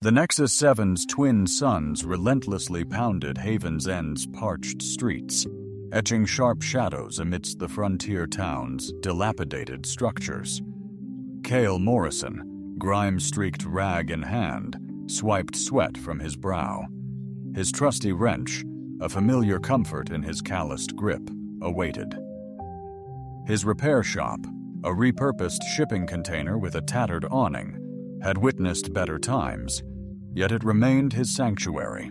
The Nexus 7's twin suns relentlessly pounded Haven's End's parched streets, etching sharp shadows amidst the frontier town's dilapidated structures. Cale Morrison, grime-streaked rag in hand, swiped sweat from his brow. His trusty wrench, a familiar comfort in his calloused grip, awaited. His repair shop, a repurposed shipping container with a tattered awning, had witnessed better times, yet it remained his sanctuary.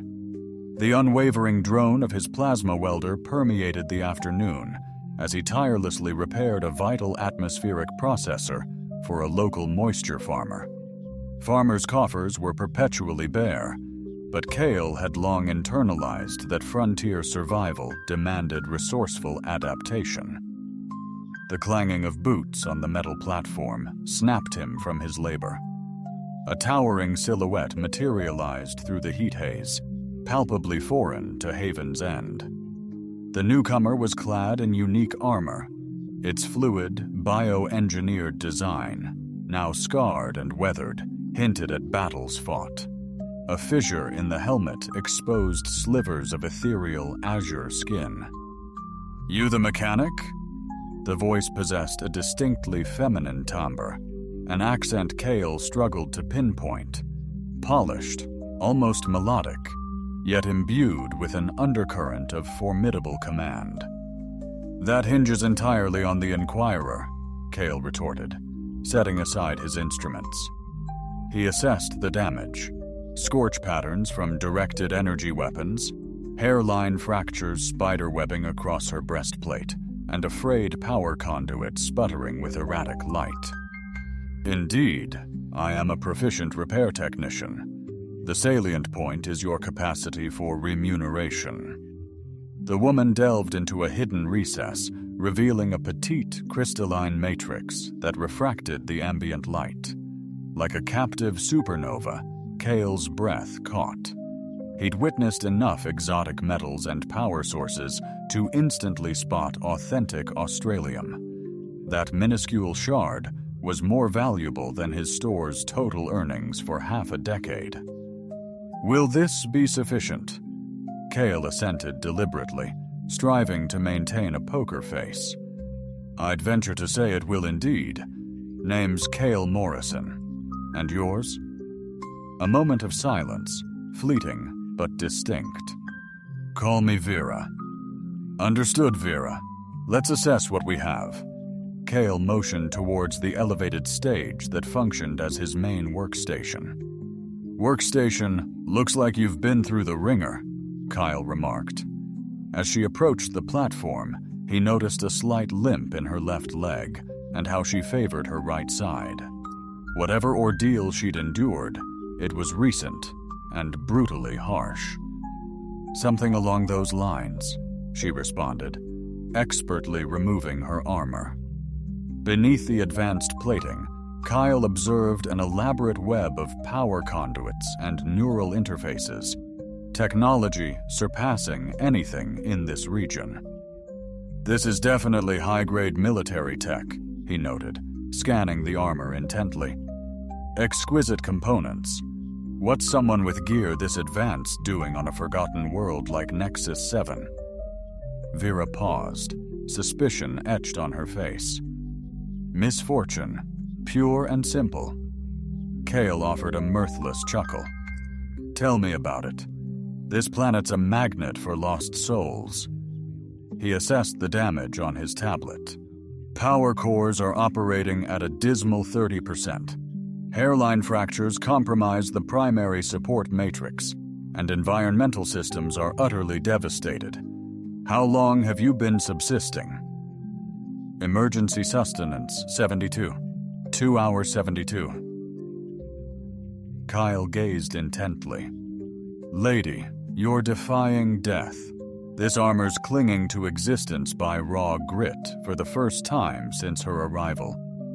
The unwavering drone of his plasma welder permeated the afternoon as he tirelessly repaired a vital atmospheric processor for a local moisture farmer. Farmers' coffers were perpetually bare, but Cale had long internalized that frontier survival demanded resourceful adaptation. The clanging of boots on the metal platform snapped him from his labor. A towering silhouette materialized through the heat haze, palpably foreign to Haven's End. The newcomer was clad in unique armor, its fluid, bio-engineered design, now scarred and weathered, hinted at battles fought. A fissure in the helmet exposed slivers of ethereal azure skin. "You the mechanic?" The voice possessed a distinctly feminine timbre, an accent Cale struggled to pinpoint. Polished, almost melodic, yet imbued with an undercurrent of formidable command. "That hinges entirely on the Inquirer," Cale retorted, setting aside his instruments. He assessed the damage. Scorch patterns from directed energy weapons, hairline fractures spiderwebbing across her breastplate, and a frayed power conduit sputtering with erratic light. "Indeed, I am a proficient repair technician. The salient point is your capacity for remuneration." The woman delved into a hidden recess, revealing a petite crystalline matrix that refracted the ambient light. Like a captive supernova, Cale's breath caught. He'd witnessed enough exotic metals and power sources to instantly spot authentic Australium. That minuscule shard was more valuable than his store's total earnings for half a decade. "Will this be sufficient?" Cale assented deliberately, striving to maintain a poker face. "I'd venture to say it will indeed. Name's Cale Morrison. And yours?" A moment of silence, fleeting but distinct. "Call me Vera." "Understood, Vera. Let's assess what we have." Cale motioned towards the elevated stage that functioned as his main workstation. "Workstation, looks like you've been through the ringer," Kyle remarked. As she approached the platform, he noticed a slight limp in her left leg and how she favored her right side. Whatever ordeal she'd endured, it was recent and brutally harsh. "Something along those lines," she responded, expertly removing her armor. Beneath the advanced plating, Kyle observed an elaborate web of power conduits and neural interfaces, technology surpassing anything in this region. "This is definitely high-grade military tech," he noted, scanning the armor intently. "Exquisite components. What's someone with gear this advanced doing on a forgotten world like Nexus 7? Vera paused, suspicion etched on her face. "Misfortune, pure and simple." Cale offered a mirthless chuckle. "Tell me about it. This planet's a magnet for lost souls." He assessed the damage on his tablet. "Power cores are operating at a dismal 30%. Hairline fractures compromise the primary support matrix, and environmental systems are utterly devastated. How long have you been subsisting?" "Emergency sustenance, 72. 2 hours 72. Kyle gazed intently. "Lady, you're defying death. This armor's clinging to existence by raw grit for the first time since her arrival."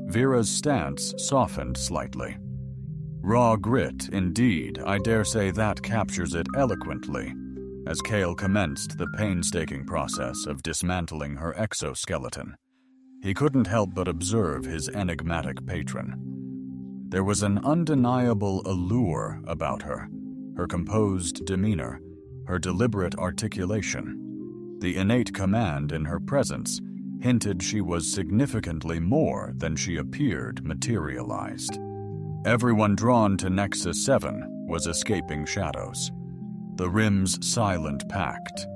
Vera's stance softened slightly. "Raw grit, indeed. I dare say that captures it eloquently," as Cale commenced the painstaking process of dismantling her exoskeleton. He couldn't help but observe his enigmatic patron. There was an undeniable allure about her, her composed demeanor, her deliberate articulation. The innate command in her presence hinted she was significantly more than she appeared materialized. Everyone drawn to Nexus 7 was escaping shadows. The Rim's silent pact: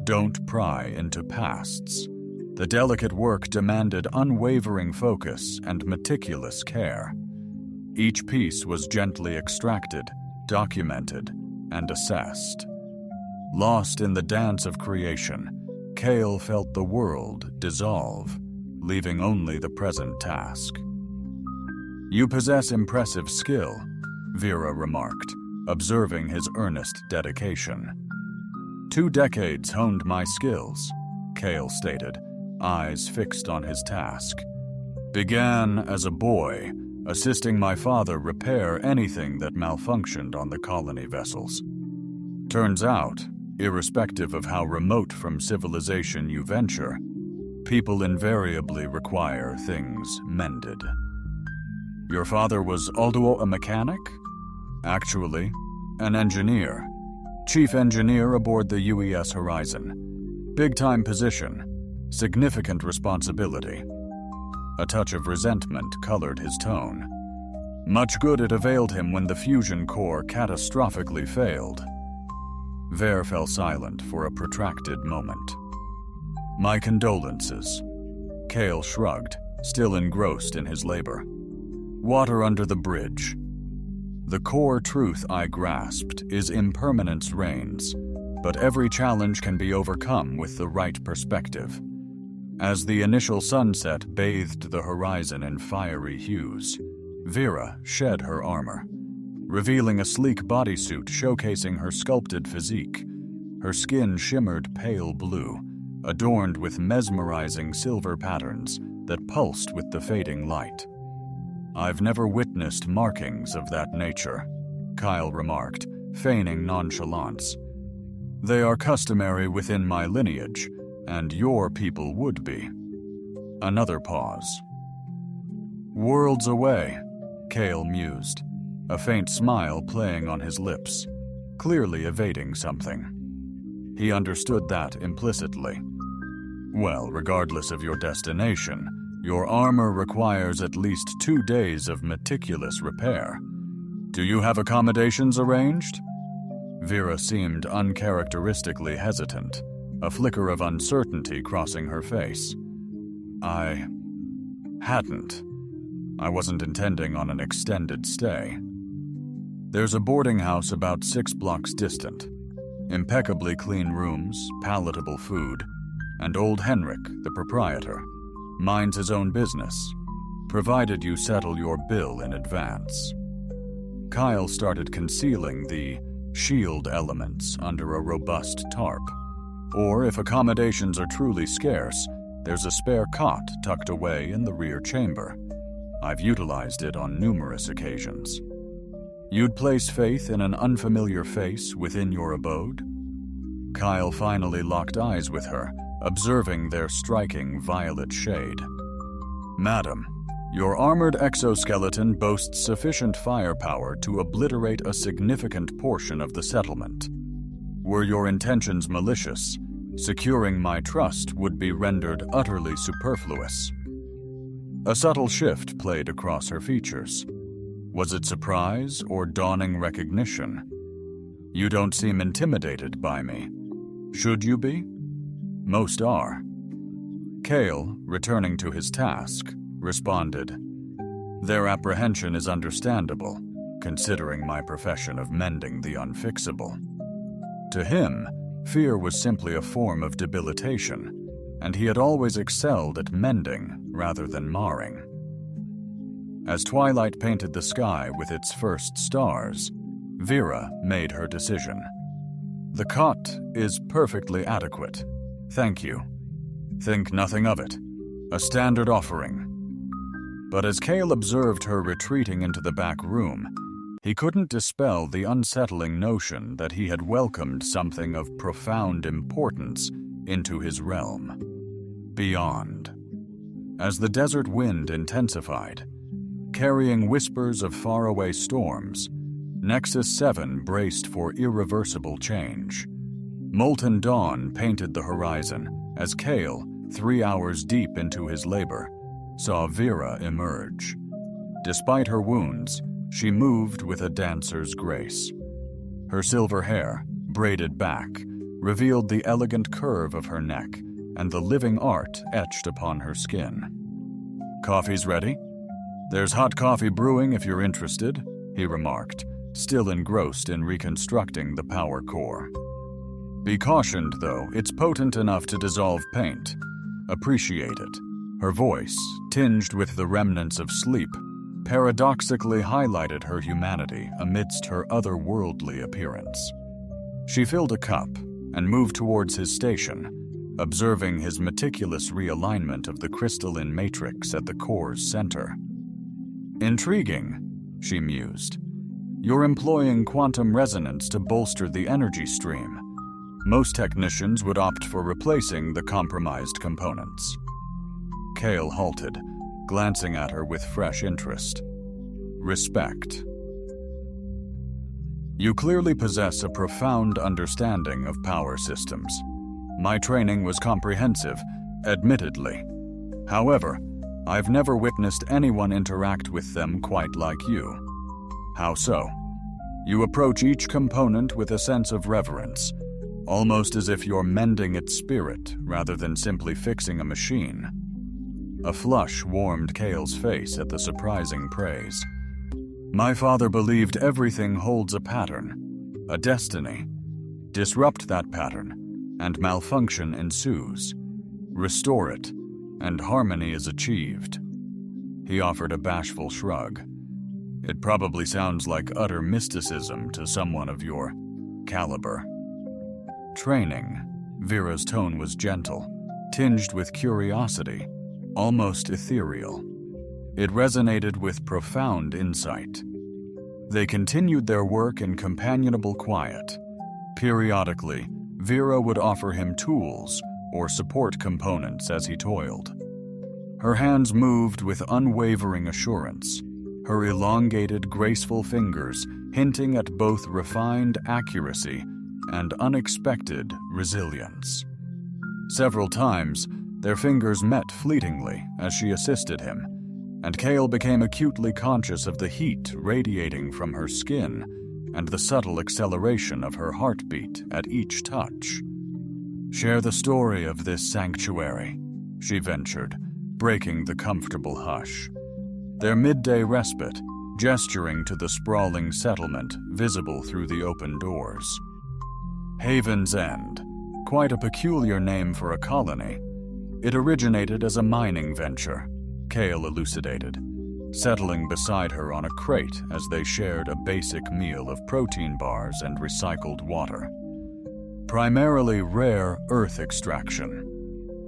don't pry into pasts. The delicate work demanded unwavering focus and meticulous care. Each piece was gently extracted, documented, and assessed. Lost in the dance of creation, Kale felt the world dissolve, leaving only the present task. "You possess impressive skill," Vera remarked, observing his earnest dedication. "2 decades honed my skills," Kale stated, eyes fixed on his task. "Began as a boy, assisting my father repair anything that malfunctioned on the colony vessels. Turns out, irrespective of how remote from civilization you venture, people invariably require things mended." "Your father was also a mechanic?" "Actually, an engineer. Chief engineer aboard the UES Horizon. Big-time position, significant responsibility." A touch of resentment colored his tone. "Much good it availed him when the fusion core catastrophically failed." Ver fell silent for a protracted moment. "My condolences." Kale shrugged, still engrossed in his labor. "Water under the bridge. The core truth I grasped is impermanence reigns, but every challenge can be overcome with the right perspective." As the initial sunset bathed the horizon in fiery hues, Vera shed her armor, revealing a sleek bodysuit showcasing her sculpted physique. Her skin shimmered pale blue, adorned with mesmerizing silver patterns that pulsed with the fading light. "I've never witnessed markings of that nature," Kyle remarked, feigning nonchalance. "They are customary within my lineage, and your people would be." Another pause. "Worlds away," Kale mused, a faint smile playing on his lips, clearly evading something. He understood that implicitly. "Well, regardless of your destination, your armor requires at least 2 days of meticulous repair. Do you have accommodations arranged?" Vera seemed uncharacteristically hesitant, a flicker of uncertainty crossing her face. "I hadn't. I wasn't intending on an extended stay. There's a boarding house about 6 blocks distant. Impeccably clean rooms, palatable food, and old Henrik, the proprietor, minds his own business, provided you settle your bill in advance." Kyle started concealing the shield elements under a robust tarp. "Or if accommodations are truly scarce, there's a spare cot tucked away in the rear chamber. I've utilized it on numerous occasions." "You'd place faith in an unfamiliar face within your abode?" Kyle finally locked eyes with her, observing their striking violet shade. "Madam, your armored exoskeleton boasts sufficient firepower to obliterate a significant portion of the settlement. Were your intentions malicious, securing my trust would be rendered utterly superfluous." A subtle shift played across her features. Was it surprise or dawning recognition? "You don't seem intimidated by me. Should you be?" "Most are." Kale, returning to his task, responded, "Their apprehension is understandable, considering my profession of mending the unfixable." To him, fear was simply a form of debilitation, and he had always excelled at mending rather than marring. As twilight painted the sky with its first stars, Vera made her decision. "The cot is perfectly adequate. Thank you. Think nothing of it. A standard offering." But as Kale observed her retreating into the back room, he couldn't dispel the unsettling notion that he had welcomed something of profound importance into his realm. Beyond. As the desert wind intensified, Carrying whispers of faraway storms, Nexus 7 braced for irreversible change. Molten dawn painted the horizon as Kale, 3 hours deep into his labor, saw Vera emerge. Despite her wounds, she moved with a dancer's grace. Her silver hair, braided back, revealed the elegant curve of her neck and the living art etched upon her skin. "Coffee's ready? There's hot coffee brewing if you're interested," he remarked, still engrossed in reconstructing the power core. "Be cautioned, though, it's potent enough to dissolve paint. Appreciate it." Her voice, tinged with the remnants of sleep, paradoxically highlighted her humanity amidst her otherworldly appearance. She filled a cup and moved towards his station, observing his meticulous realignment of the crystalline matrix at the core's center. "Intriguing," she mused. "You're employing quantum resonance to bolster the energy stream. Most technicians would opt for replacing the compromised components." Kale halted, glancing at her with fresh interest. "Respect. You clearly possess a profound understanding of power systems. My training was comprehensive, admittedly. However, I've never witnessed anyone interact with them quite like you. How so?" "You approach each component with a sense of reverence, almost as if you're mending its spirit rather than simply fixing a machine." A flush warmed Kale's face at the surprising praise. "My father believed everything holds a pattern, a destiny. Disrupt that pattern, and malfunction ensues. Restore it, and harmony is achieved." He offered a bashful shrug. "It probably sounds like utter mysticism to someone of your caliber." "Training," Vera's tone was gentle, tinged with curiosity, almost ethereal. It resonated with profound insight. They continued their work in companionable quiet. Periodically, Vera would offer him tools or support components as he toiled. Her hands moved with unwavering assurance, her elongated, graceful fingers hinting at both refined accuracy and unexpected resilience. Several times, their fingers met fleetingly as she assisted him, and Kale became acutely conscious of the heat radiating from her skin and the subtle acceleration of her heartbeat at each touch. "Share the story of this sanctuary," she ventured, breaking the comfortable hush. Their midday respite, gesturing to the sprawling settlement visible through the open doors. Haven's End, quite a peculiar name for a colony. It originated as a mining venture, Kale elucidated, settling beside her on a crate as they shared a basic meal of protein bars and recycled water. Primarily rare earth extraction.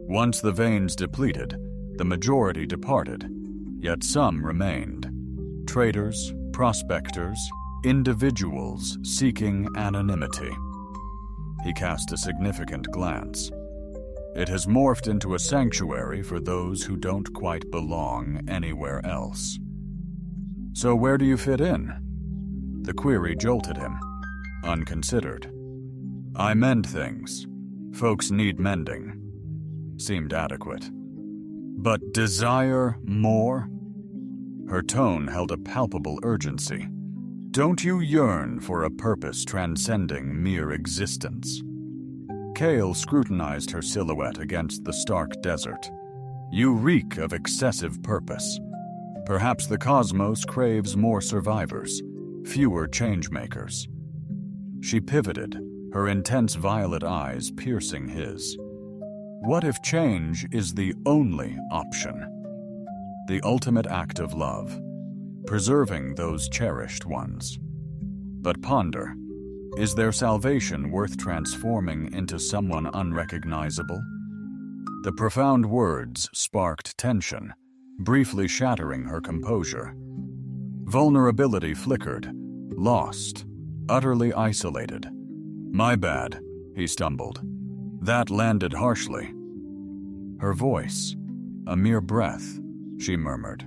Once the veins depleted, the majority departed, yet some remained. Traders, prospectors, individuals seeking anonymity. He cast a significant glance. It has morphed into a sanctuary for those who don't quite belong anywhere else. "So where do you fit in?" The query jolted him, unconsidered. "I mend things. Folks need mending." Seemed adequate. "But desire more?" Her tone held a palpable urgency. "Don't you yearn for a purpose transcending mere existence?" Kale scrutinized her silhouette against the stark desert. "You reek of excessive purpose. Perhaps the cosmos craves more survivors, fewer changemakers." She pivoted, her intense violet eyes piercing his. "What if change is the only option? The ultimate act of love, preserving those cherished ones. But ponder, is their salvation worth transforming into someone unrecognizable?" The profound words sparked tension, briefly shattering her composure. Vulnerability flickered, lost, utterly isolated. "My bad," he stumbled. "That landed harshly." Her voice, a mere breath, she murmured.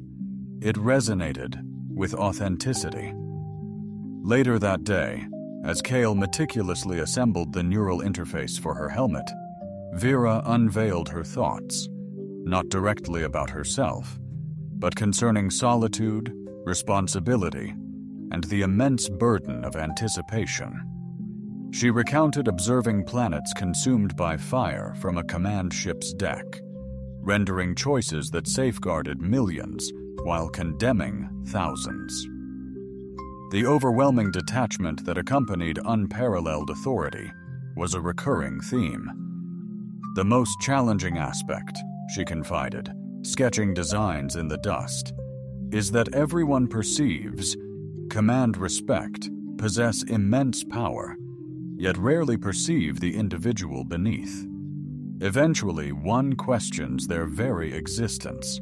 It resonated with authenticity. Later that day, as Kale meticulously assembled the neural interface for her helmet, Vera unveiled her thoughts, not directly about herself, but concerning solitude, responsibility, and the immense burden of anticipation. She recounted observing planets consumed by fire from a command ship's deck, rendering choices that safeguarded millions while condemning thousands. The overwhelming detachment that accompanied unparalleled authority was a recurring theme. The most challenging aspect, she confided, sketching designs in the dust, is that everyone perceives, command respect, possess immense power, yet rarely perceive the individual beneath. Eventually, one questions their very existence.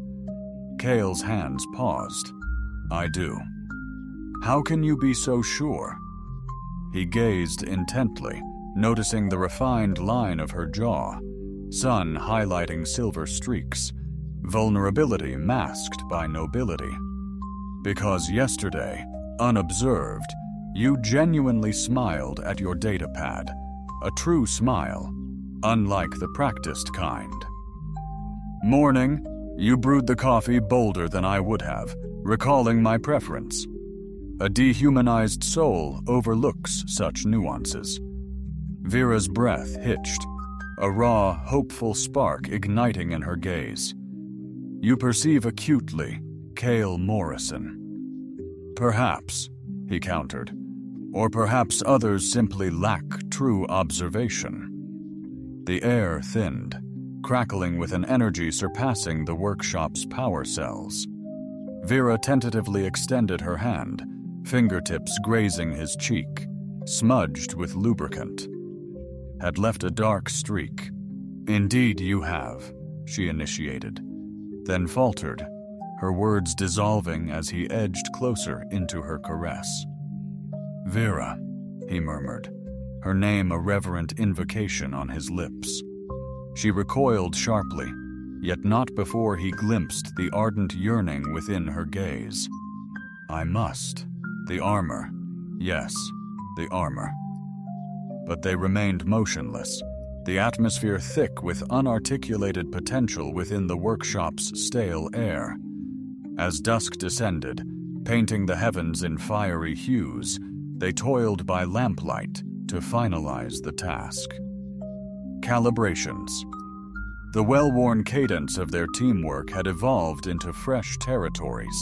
Kale's hands paused. "I do." "How can you be so sure?" He gazed intently, noticing the refined line of her jaw, sun highlighting silver streaks, vulnerability masked by nobility. "Because yesterday, unobserved, you genuinely smiled at your datapad, a true smile, unlike the practiced kind. Morning, you brewed the coffee bolder than I would have, recalling my preference. A dehumanized soul overlooks such nuances." Vera's breath hitched, a raw, hopeful spark igniting in her gaze. "You perceive acutely, Kale Morrison." "Perhaps," he countered, "or perhaps others simply lack true observation." The air thinned, crackling with an energy surpassing the workshop's power cells. Vera tentatively extended her hand, fingertips grazing his cheek, smudged with lubricant. "Had left a dark streak." "Indeed you have," she initiated, then faltered, her words dissolving as he edged closer into her caress. "Vera," he murmured, her name a reverent invocation on his lips. She recoiled sharply, yet not before he glimpsed the ardent yearning within her gaze. "I must. The armor. Yes, the armor." But they remained motionless, the atmosphere thick with unarticulated potential within the workshop's stale air. As dusk descended, painting the heavens in fiery hues, they toiled by lamplight to finalize the task. Calibrations. The well-worn cadence of their teamwork had evolved into fresh territories.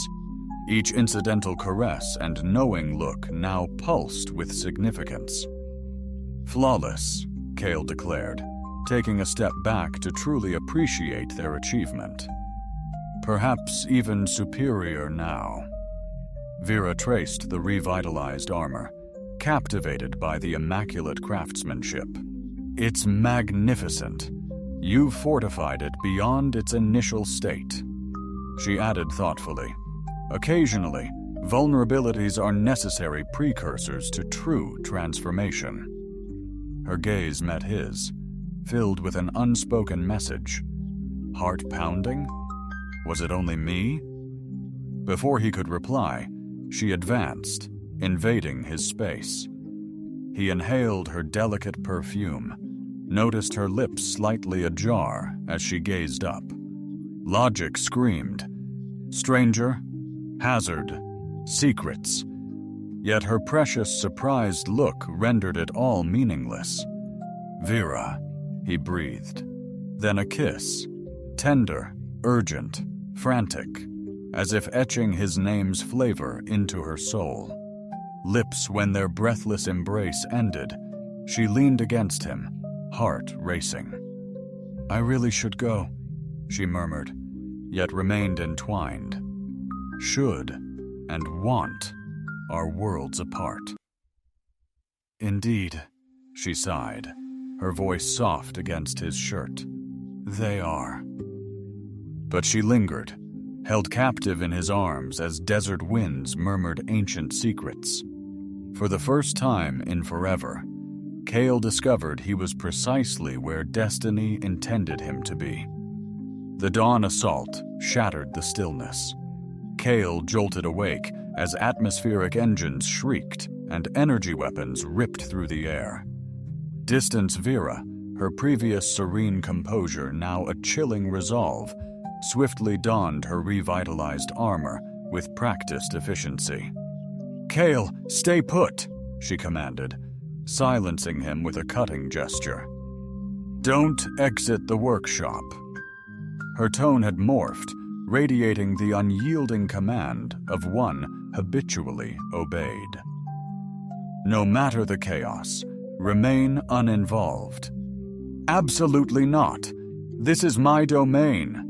Each incidental caress and knowing look now pulsed with significance. "Flawless," Kale declared, taking a step back to truly appreciate their achievement. "Perhaps even superior now." Vera traced the revitalized armor, captivated by the immaculate craftsmanship. "It's magnificent. You've fortified it beyond its initial state." She added thoughtfully, "Occasionally, vulnerabilities are necessary precursors to true transformation." Her gaze met his, filled with an unspoken message. Heart pounding? Was it only me? Before he could reply, she advanced, invading his space. He inhaled her delicate perfume, noticed her lips slightly ajar as she gazed up. Logic screamed. Stranger, hazard, secrets. Yet her precious, surprised look rendered it all meaningless. "Vera," he breathed. Then a kiss, tender, urgent, frantic, as if etching his name's flavor into her soul. Lips when their breathless embrace ended, she leaned against him, heart racing. "I really should go," she murmured, yet remained entwined. Should and want are worlds apart. "Indeed," she sighed, her voice soft against his shirt. "They are." But she lingered, held captive in his arms as desert winds murmured ancient secrets. For the first time in forever, Kale discovered he was precisely where destiny intended him to be. The dawn assault shattered the stillness. Kale jolted awake as atmospheric engines shrieked and energy weapons ripped through the air. Distance Vera, her previous serene composure now a chilling resolve, swiftly donned her revitalized armor with practiced efficiency. "Kale, stay put," she commanded, silencing him with a cutting gesture. "Don't exit the workshop." Her tone had morphed, radiating the unyielding command of one habitually obeyed. "No matter the chaos, remain uninvolved." "Absolutely not. This is my domain.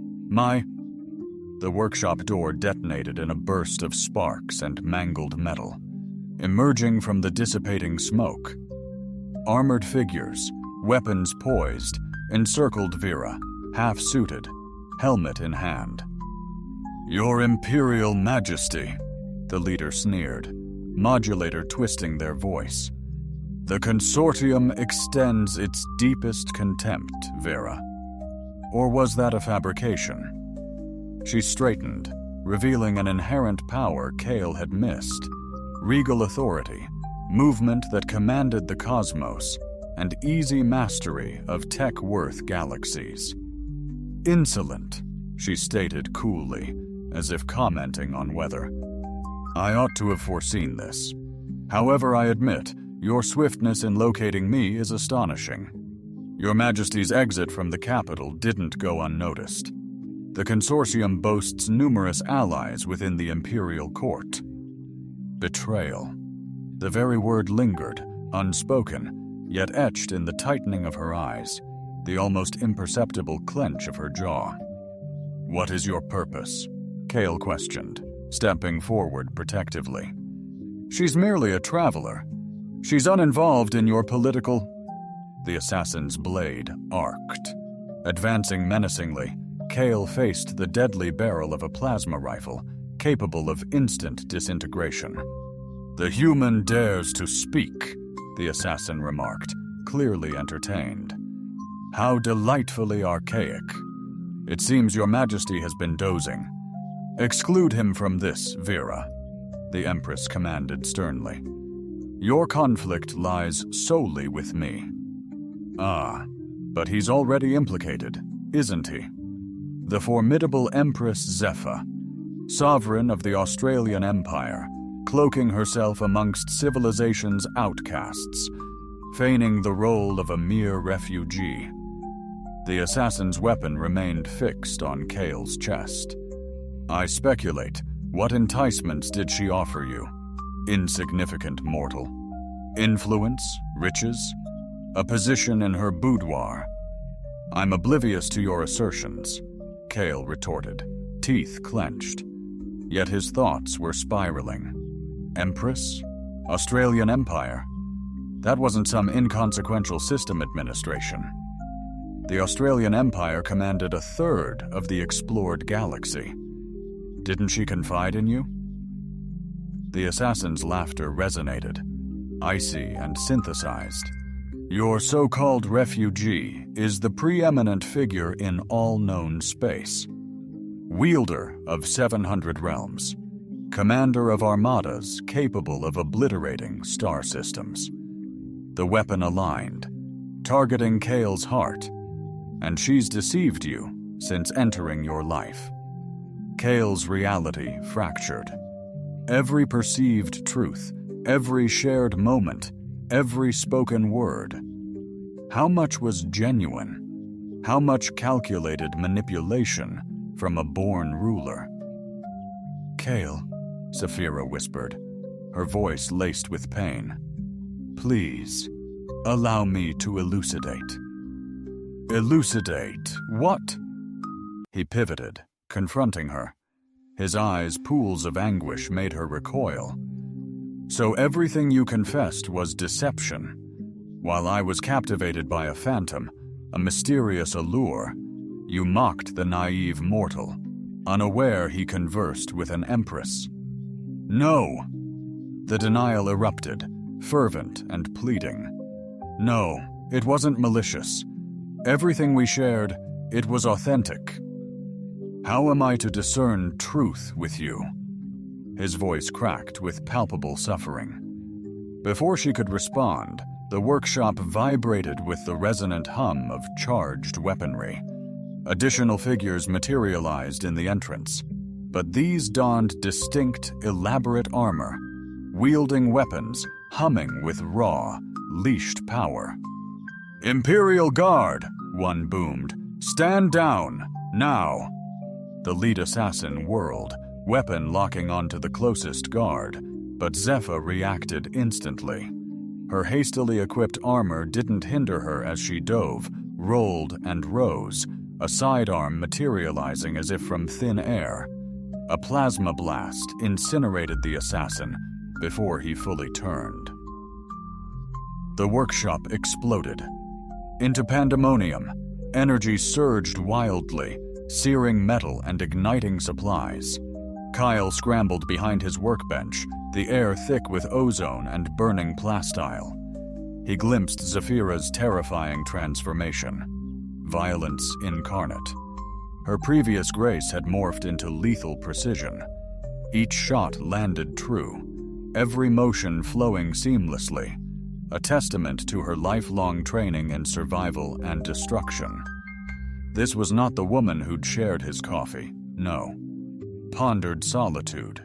The workshop door detonated in a burst of sparks and mangled metal. Emerging from the dissipating smoke, armored figures, weapons poised, encircled Vera, half-suited, helmet in hand. "Your Imperial Majesty," the leader sneered, modulator twisting their voice. "The Consortium extends its deepest contempt, Vera. Or was that a fabrication?" She straightened, revealing an inherent power Kale had missed: regal authority, movement that commanded the cosmos, and easy mastery of tech-worth galaxies. "Insolent," she stated coolly, as if commenting on weather. "I ought to have foreseen this. However, I admit, your swiftness in locating me is astonishing. Your Majesty's exit from the capital didn't go unnoticed. The Consortium boasts numerous allies within the Imperial Court." Betrayal. The very word lingered, unspoken, yet etched in the tightening of her eyes, the almost imperceptible clench of her jaw. "What is your purpose?" Kale questioned, stepping forward protectively. "She's merely a traveler. She's uninvolved in your political—" The assassin's blade arced. Advancing menacingly, Kale faced the deadly barrel of a plasma rifle, capable of instant disintegration. "The human dares to speak," the assassin remarked, clearly entertained. "How delightfully archaic. It seems your Majesty has been dozing. Exclude him from this, Vera," the Empress commanded sternly. "Your conflict lies solely with me." "Ah, but he's already implicated, isn't he? The formidable Empress Zephyr, sovereign of the Australian Empire, cloaking herself amongst civilization's outcasts, feigning the role of a mere refugee." The assassin's weapon remained fixed on Kale's chest. "I speculate, what enticements did she offer you, insignificant mortal? Influence, riches, a position in her boudoir?" "I'm oblivious to your assertions," Kale retorted, teeth clenched. Yet his thoughts were spiraling. Empress? Australian Empire? That wasn't some inconsequential system administration. The Australian Empire commanded a third of the explored galaxy. Didn't she confide in you? The assassin's laughter resonated, icy and synthesized. "Your so-called refugee is the preeminent figure in all known space. Wielder of 700 realms. Commander of armadas capable of obliterating star systems. The weapon aligned, targeting Kale's heart. And she's deceived you since entering your life. Kale's reality fractured. Every perceived truth, every shared moment, every spoken word. How much was genuine? How much calculated manipulation from a born ruler? "Kale," Saphira whispered, her voice laced with pain. "Please, allow me to elucidate." "Elucidate what?" He pivoted, confronting her. His eyes, pools of anguish, made her recoil. "So everything you confessed was deception. While I was captivated by a phantom, a mysterious allure, you mocked the naive mortal, unaware he conversed with an empress." "No!" The denial erupted, fervent and pleading. "No, it wasn't malicious. Everything we shared, it was authentic." How am I to discern truth with you? His voice cracked with palpable suffering. Before she could respond, the workshop vibrated with the resonant hum of charged weaponry. Additional figures materialized in the entrance, but these donned distinct, elaborate armor, wielding weapons, humming with raw, leashed power. "Imperial Guard," one boomed. "Stand down, now!" The lead assassin whirled, weapon locking onto the closest guard, but Zephyr reacted instantly. Her hastily equipped armor didn't hinder her as she dove, rolled, and rose, a sidearm materializing as if from thin air. A plasma blast incinerated the assassin before he fully turned. The workshop exploded. Into pandemonium, energy surged wildly, searing metal and igniting supplies. Kyle scrambled behind his workbench, the air thick with ozone and burning plastile. He glimpsed Zephyra's terrifying transformation. Violence incarnate. Her previous grace had morphed into lethal precision. Each shot landed true, every motion flowing seamlessly, a testament to her lifelong training in survival and destruction. This was not the woman who'd shared his coffee, no. Pondered solitude.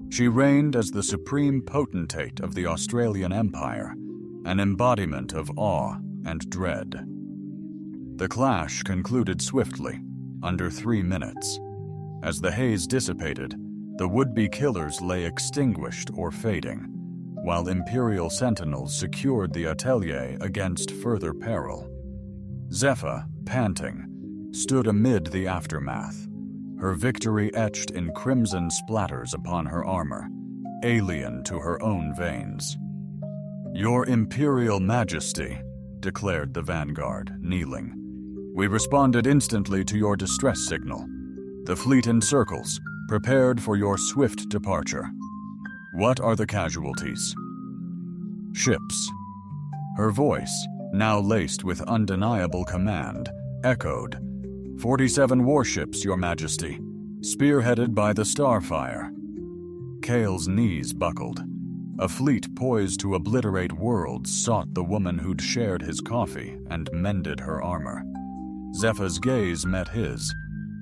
She reigned as the supreme potentate of the Australian Empire, an embodiment of awe and dread. The clash concluded swiftly, under 3 minutes. As the haze dissipated, the would-be killers lay extinguished or fading, while Imperial sentinels secured the atelier against further peril. Zephyr, panting, stood amid the aftermath, her victory etched in crimson splatters upon her armor, alien to her own veins. "Your Imperial Majesty," declared the vanguard, kneeling. "We responded instantly to your distress signal. The fleet encircles, prepared for your swift departure. What are the casualties?" "Ships." Her voice, now laced with undeniable command, echoed. 47 warships, Your Majesty, spearheaded by the Starfire." Kale's knees buckled. A fleet poised to obliterate worlds sought the woman who'd shared his coffee and mended her armor. Zephyr's gaze met his,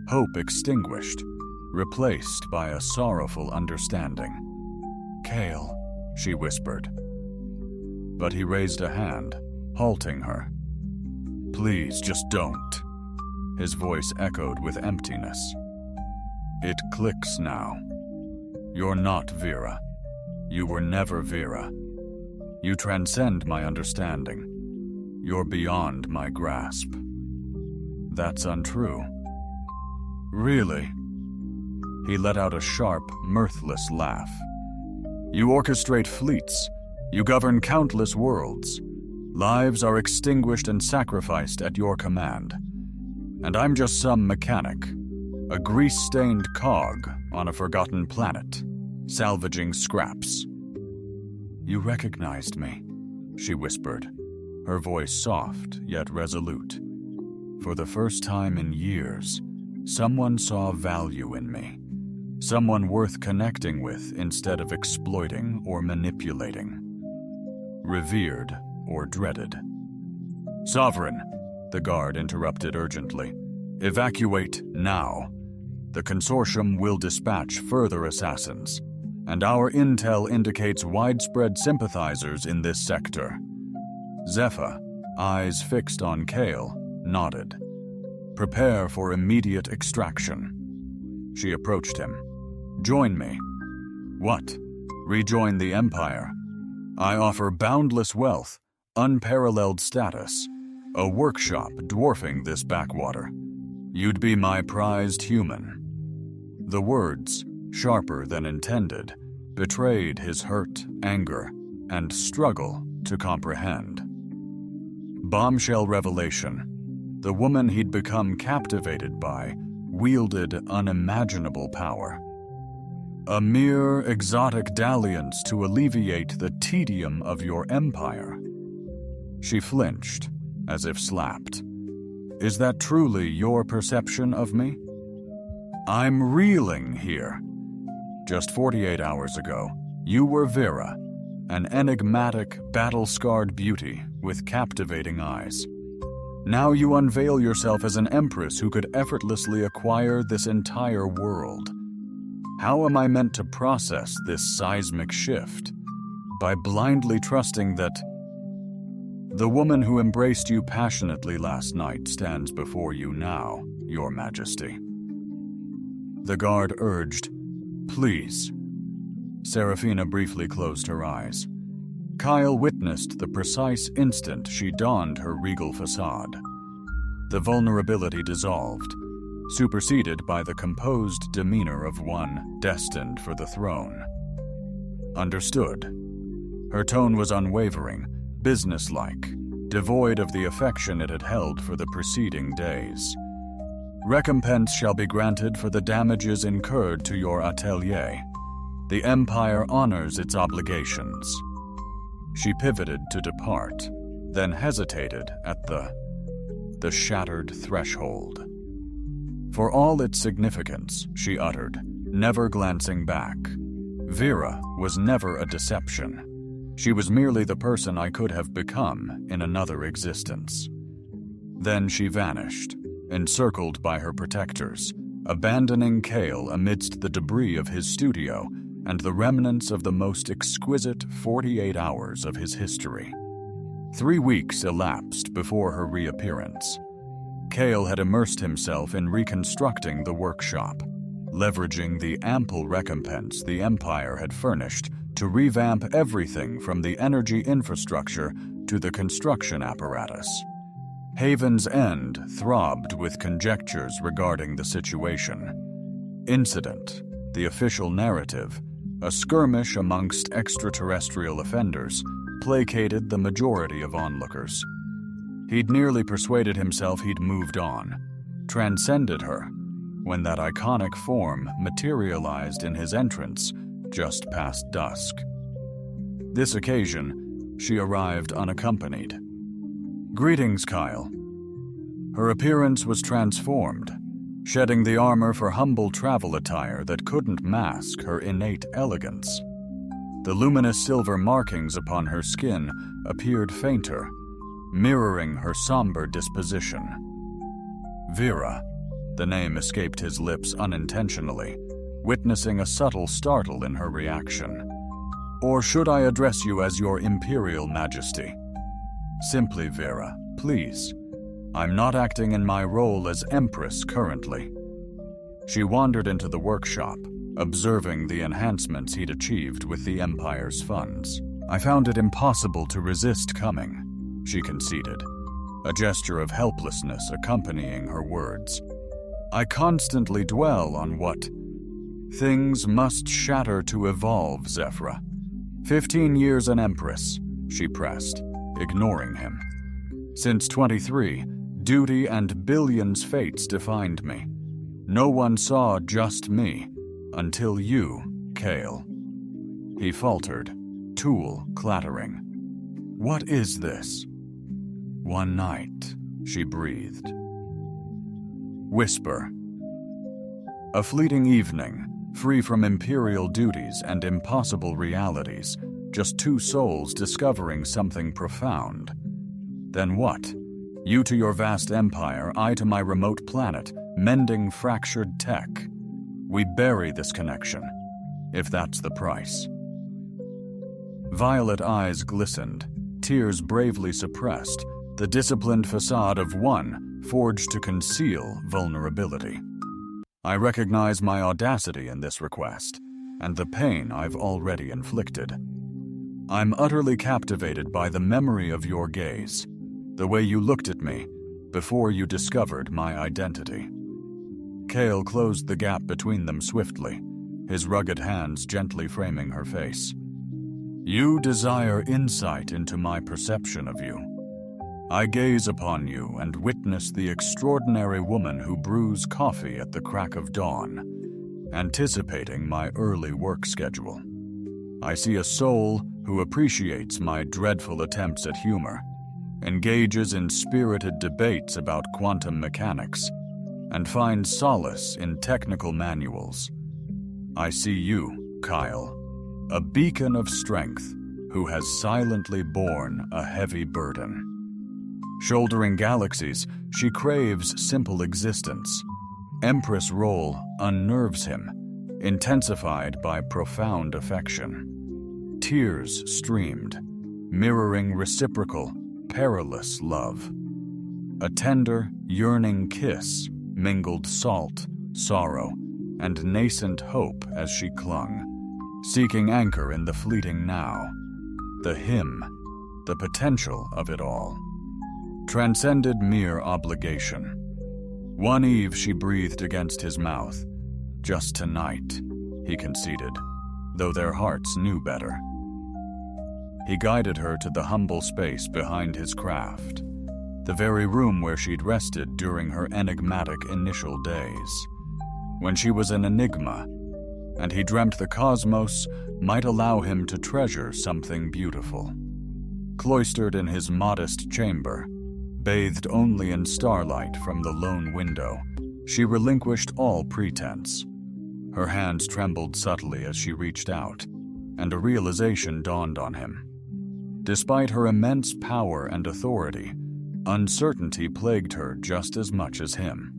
hope extinguished, replaced by a sorrowful understanding. "Kale," she whispered. But he raised a hand, halting her. "Please, just don't." His voice echoed with emptiness. "It clicks now. You're not Vera. You were never Vera. You transcend my understanding. You're beyond my grasp." "That's untrue." "Really?" He let out a sharp, mirthless laugh. "You orchestrate fleets. You govern countless worlds. Lives are extinguished and sacrificed at your command. And I'm just some mechanic, a grease-stained cog on a forgotten planet, salvaging scraps." "You recognized me," she whispered, her voice soft yet resolute. "For the first time in years, someone saw value in me. Someone worth connecting with instead of exploiting or manipulating. Revered or dreaded." "Sovereign," the guard interrupted urgently. "Evacuate now. The consortium will dispatch further assassins, and our intel indicates widespread sympathizers in this sector." Zephyr, eyes fixed on Kale, nodded. "Prepare for immediate extraction." She approached him. "Join me." "What? Rejoin the Empire? I offer boundless wealth, unparalleled status, a workshop dwarfing this backwater. You'd be my prized human." The words, sharper than intended, betrayed his hurt, anger, and struggle to comprehend. Bombshell revelation. The woman he'd become captivated by wielded unimaginable power. A mere exotic dalliance to alleviate the tedium of your empire. She flinched, as if slapped. "Is that truly your perception of me?" I'm reeling here. Just 48 hours ago, you were Vera, an enigmatic, battle-scarred beauty with captivating eyes. Now you unveil yourself as an empress who could effortlessly acquire this entire world. How am I meant to process this seismic shift? By blindly trusting that the woman who embraced you passionately last night stands before you now, Your Majesty. The guard urged, "Please." Serafina briefly closed her eyes. Kyle witnessed the precise instant she donned her regal facade. The vulnerability dissolved, superseded by the composed demeanor of one destined for the throne. Understood. Her tone was unwavering, businesslike, devoid of the affection it had held for the preceding days. Recompense shall be granted for the damages incurred to your atelier. The Empire honors its obligations. She pivoted to depart, then hesitated at the shattered threshold. For all its significance, she uttered, never glancing back. Vera was never a deception. She was merely the person I could have become in another existence. Then she vanished, encircled by her protectors, abandoning Kale amidst the debris of his studio and the remnants of the most exquisite 48 hours of his history. 3 weeks elapsed before her reappearance. Kale had immersed himself in reconstructing the workshop, leveraging the ample recompense the Empire had furnished to revamp everything from the energy infrastructure to the construction apparatus. Haven's End throbbed with conjectures regarding the situation. Incident, the official narrative, a skirmish amongst extraterrestrial offenders, placated the majority of onlookers. He'd nearly persuaded himself he'd moved on, transcended her, when that iconic form materialized in his entrance just past dusk. This occasion, she arrived unaccompanied. "Greetings, Kyle." Her appearance was transformed, shedding the armor for humble travel attire that couldn't mask her innate elegance. The luminous silver markings upon her skin appeared fainter, mirroring her somber disposition. Vera, the name escaped his lips unintentionally, witnessing a subtle startle in her reaction. "Or should I address you as Your Imperial Majesty?" "Simply Vera, please. I'm not acting in my role as Empress currently." She wandered into the workshop, observing the enhancements he'd achieved with the Empire's funds. "I found it impossible to resist coming," she conceded, a gesture of helplessness accompanying her words. "I constantly dwell on what things must shatter to evolve, Zephyra. 15 years an Empress," she pressed, ignoring him. "Since 23, duty and billions fates defined me. No one saw just me, until you, Kale." He faltered, tool clattering. "What is this?" "One night," she breathed. Whisper. A fleeting evening, free from imperial duties and impossible realities, just two souls discovering something profound. Then what? You to your vast empire, I to my remote planet, mending fractured tech. We bury this connection, if that's the price. Violet eyes glistened, tears bravely suppressed, the disciplined facade of one forged to conceal vulnerability. I recognize my audacity in this request, and the pain I've already inflicted. I'm utterly captivated by the memory of your gaze, the way you looked at me before you discovered my identity. Kale closed the gap between them swiftly, his rugged hands gently framing her face. You desire insight into my perception of you. I gaze upon you and witness the extraordinary woman who brews coffee at the crack of dawn, anticipating my early work schedule. I see a soul who appreciates my dreadful attempts at humor, engages in spirited debates about quantum mechanics, and find solace in technical manuals. I see you, Kyle, a beacon of strength who has silently borne a heavy burden. Shouldering galaxies, she craves simple existence. Empress role unnerves him, intensified by profound affection. Tears streamed, mirroring reciprocal, perilous love. A tender, yearning kiss mingled salt, sorrow, and nascent hope as she clung, seeking anchor in the fleeting now. The him, the potential of it all, transcended mere obligation. One eve she breathed against his mouth. Just tonight, he conceded, though their hearts knew better. He guided her to the humble space behind his craft, the very room where she'd rested during her enigmatic initial days, when she was an enigma, and he dreamt the cosmos might allow him to treasure something beautiful. Cloistered in his modest chamber, bathed only in starlight from the lone window, she relinquished all pretense. Her hands trembled subtly as she reached out, and a realization dawned on him. Despite her immense power and authority, uncertainty plagued her just as much as him.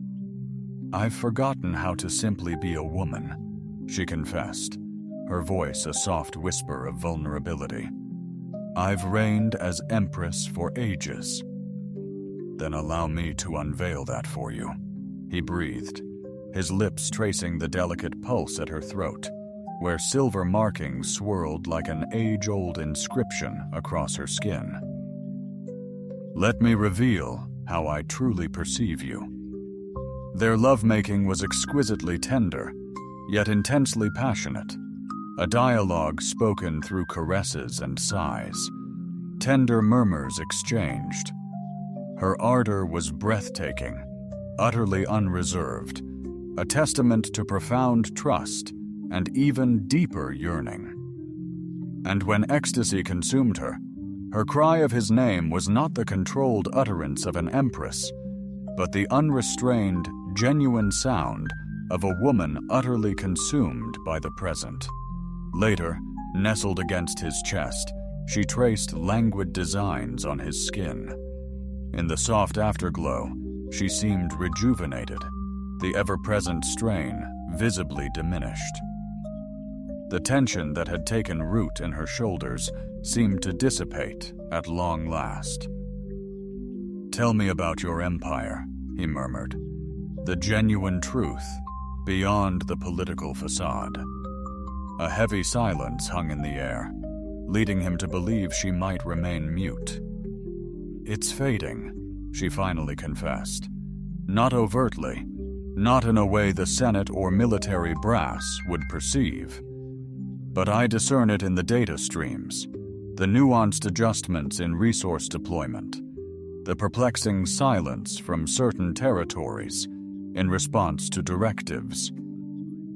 "I've forgotten how to simply be a woman," she confessed, her voice a soft whisper of vulnerability. "I've reigned as Empress for ages." "Then allow me to unveil that for you," he breathed, his lips tracing the delicate pulse at her throat, where silver markings swirled like an age-old inscription across her skin. "Let me reveal how I truly perceive you." Their lovemaking was exquisitely tender, yet intensely passionate, a dialogue spoken through caresses and sighs, tender murmurs exchanged. Her ardor was breathtaking, utterly unreserved, a testament to profound trust and even deeper yearning. And when ecstasy consumed her, her cry of his name was not the controlled utterance of an empress, but the unrestrained, genuine sound of a woman utterly consumed by the present. Later, nestled against his chest, she traced languid designs on his skin. In the soft afterglow, she seemed rejuvenated, the ever-present strain visibly diminished. The tension that had taken root in her shoulders seemed to dissipate at long last. "Tell me about your empire," he murmured, "the genuine truth, beyond the political facade." A heavy silence hung in the air, leading him to believe she might remain mute. "It's fading," she finally confessed. Not overtly, not in a way the Senate or military brass would perceive. But I discern it in the data streams, the nuanced adjustments in resource deployment, the perplexing silence from certain territories in response to directives.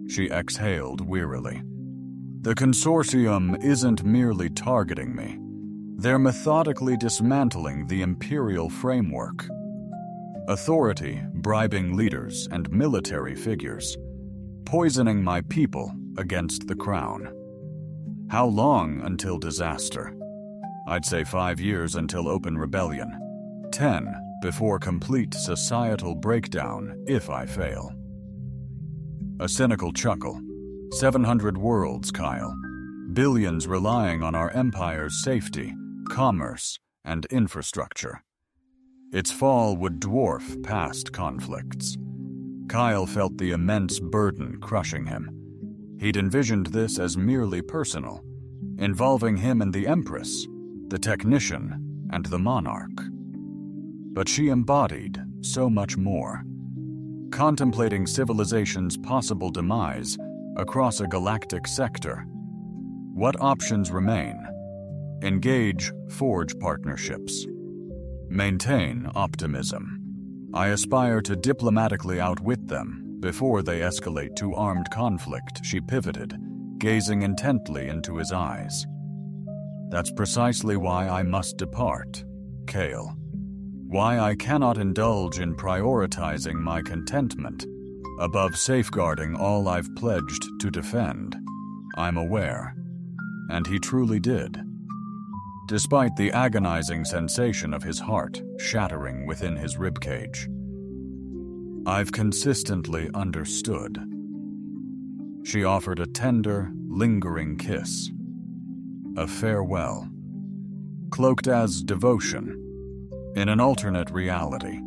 She exhaled wearily. "The consortium isn't merely targeting me. They're methodically dismantling the imperial framework. Authority bribing leaders and military figures, poisoning my people against the crown. How long until disaster? I'd say 5 years until open rebellion, 10 before complete societal breakdown if I fail." A cynical chuckle. 700 worlds, Kyle. Billions relying on our empire's safety, commerce, and infrastructure. Its fall would dwarf past conflicts. Kyle felt the immense burden crushing him. He'd envisioned this as merely personal, involving him and the Empress, the technician, and the monarch. But she embodied so much more. Contemplating civilization's possible demise across a galactic sector. What options remain? Engage, forge partnerships. Maintain optimism. I aspire to diplomatically outwit them before they escalate to armed conflict, she pivoted, gazing intently into his eyes. That's precisely why I must depart, Kale. Why I cannot indulge in prioritizing my contentment above safeguarding all I've pledged to defend, I'm aware. And he truly did. Despite the agonizing sensation of his heart shattering within his ribcage, I've consistently understood. She offered a tender, lingering kiss, a farewell, cloaked as devotion. In an alternate reality,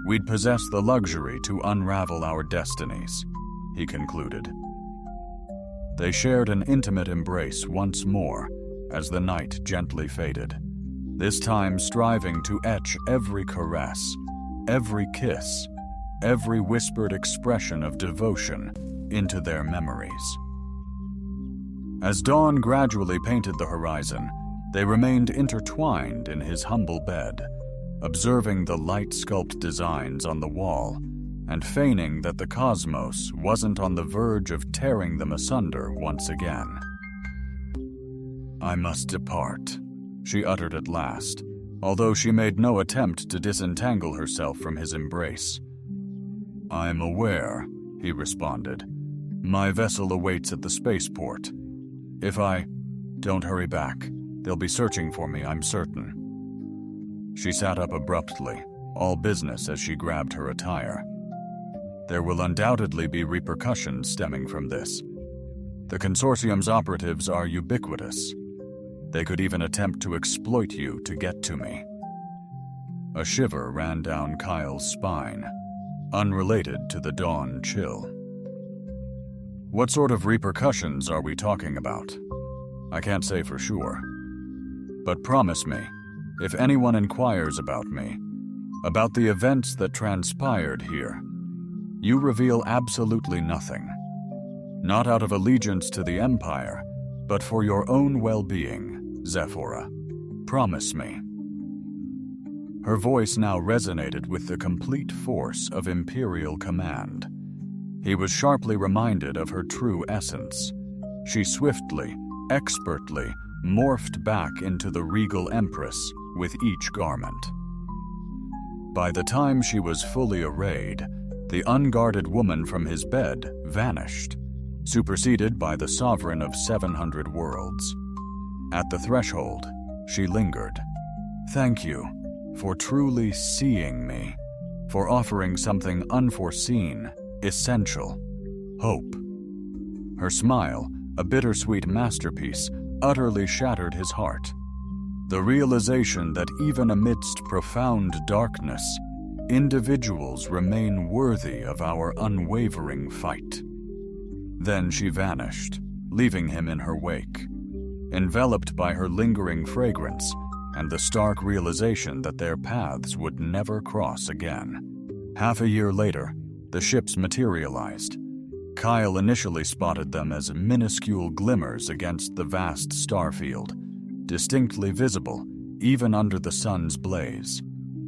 we'd possess the luxury to unravel our destinies, he concluded. They shared an intimate embrace once more as the night gently faded, this time striving to etch every caress, every kiss, every whispered expression of devotion into their memories. As dawn gradually painted the horizon, they remained intertwined in his humble bed, observing the light sculpt designs on the wall and feigning that the cosmos wasn't on the verge of tearing them asunder once again. I must depart, she uttered at last, although she made no attempt to disentangle herself from his embrace. I'm aware, he responded. My vessel awaits at the spaceport. If I don't hurry back, they'll be searching for me, I'm certain. She sat up abruptly, all business as she grabbed her attire. There will undoubtedly be repercussions stemming from this. The Consortium's operatives are ubiquitous. They could even attempt to exploit you to get to me. A shiver ran down Kyle's spine, unrelated to the dawn chill. What sort of repercussions are we talking about? I can't say for sure. But promise me, if anyone inquires about me, about the events that transpired here, you reveal absolutely nothing. Not out of allegiance to the Empire, but for your own well-being, Zephora. Promise me. Her voice now resonated with the complete force of Imperial command. He was sharply reminded of her true essence. She swiftly, expertly, morphed back into the regal Empress with each garment. By the time she was fully arrayed, the unguarded woman from his bed vanished, superseded by the sovereign of 700 worlds. At the threshold, she lingered. Thank you for truly seeing me, for offering something unforeseen, essential, hope. Her smile, a bittersweet masterpiece, utterly shattered his heart. The realization that even amidst profound darkness, individuals remain worthy of our unwavering fight. Then she vanished, leaving him in her wake, enveloped by her lingering fragrance and the stark realization that their paths would never cross again. Half a year later, the ships materialized. Kyle initially spotted them as minuscule glimmers against the vast starfield, distinctly visible even under the sun's blaze,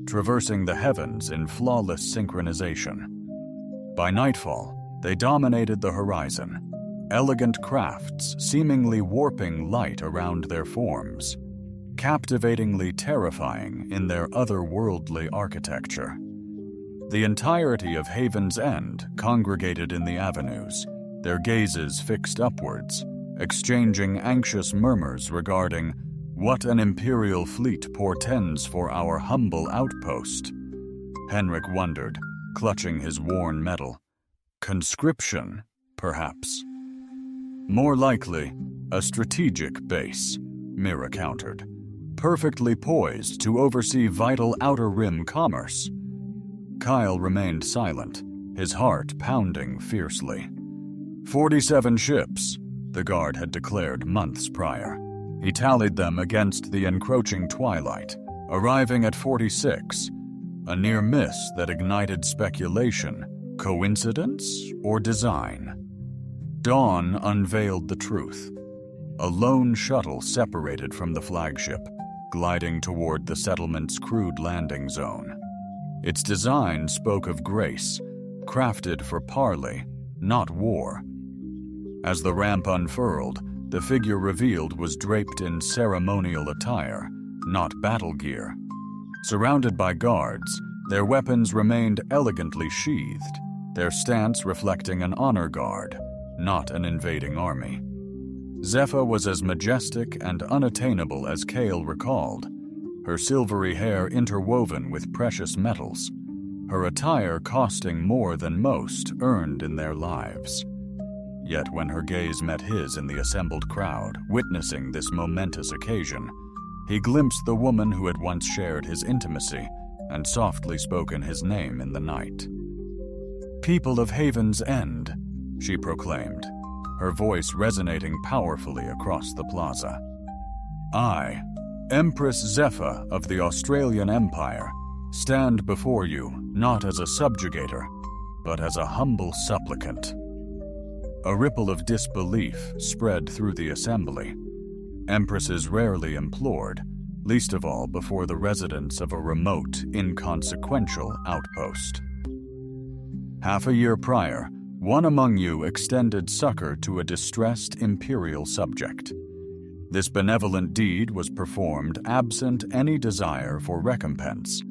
traversing the heavens in flawless synchronization. By nightfall, they dominated the horizon, elegant crafts seemingly warping light around their forms, captivatingly terrifying in their otherworldly architecture. The entirety of Haven's End congregated in the avenues, their gazes fixed upwards, exchanging anxious murmurs regarding what an imperial fleet portends for our humble outpost. Henrik wondered, clutching his worn medal. Conscription, perhaps. More likely, a strategic base, Mira countered, perfectly poised to oversee vital outer rim commerce. Kyle remained silent, his heart pounding fiercely. 47 ships, the guard had declared months prior. He tallied them against the encroaching twilight, arriving at 46, a near miss that ignited speculation. Coincidence or design? Dawn unveiled the truth. A lone shuttle separated from the flagship, gliding toward the settlement's crude landing zone. Its design spoke of grace, crafted for parley, not war. As the ramp unfurled, the figure revealed was draped in ceremonial attire, not battle gear. Surrounded by guards, their weapons remained elegantly sheathed, their stance reflecting an honor guard, not an invading army. Zephyr was as majestic and unattainable as Kale recalled, her silvery hair interwoven with precious metals, her attire costing more than most earned in their lives. Yet when her gaze met his in the assembled crowd, witnessing this momentous occasion, he glimpsed the woman who had once shared his intimacy and softly spoken his name in the night. "People of Haven's End," she proclaimed, her voice resonating powerfully across the plaza. "I, Empress Zephyr of the Australian Empire, stand before you not as a subjugator, but as a humble supplicant." A ripple of disbelief spread through the assembly. Empresses rarely implored, least of all before the residents of a remote, inconsequential outpost. Half a year prior, one among you extended succor to a distressed imperial subject. This benevolent deed was performed absent any desire for recompense,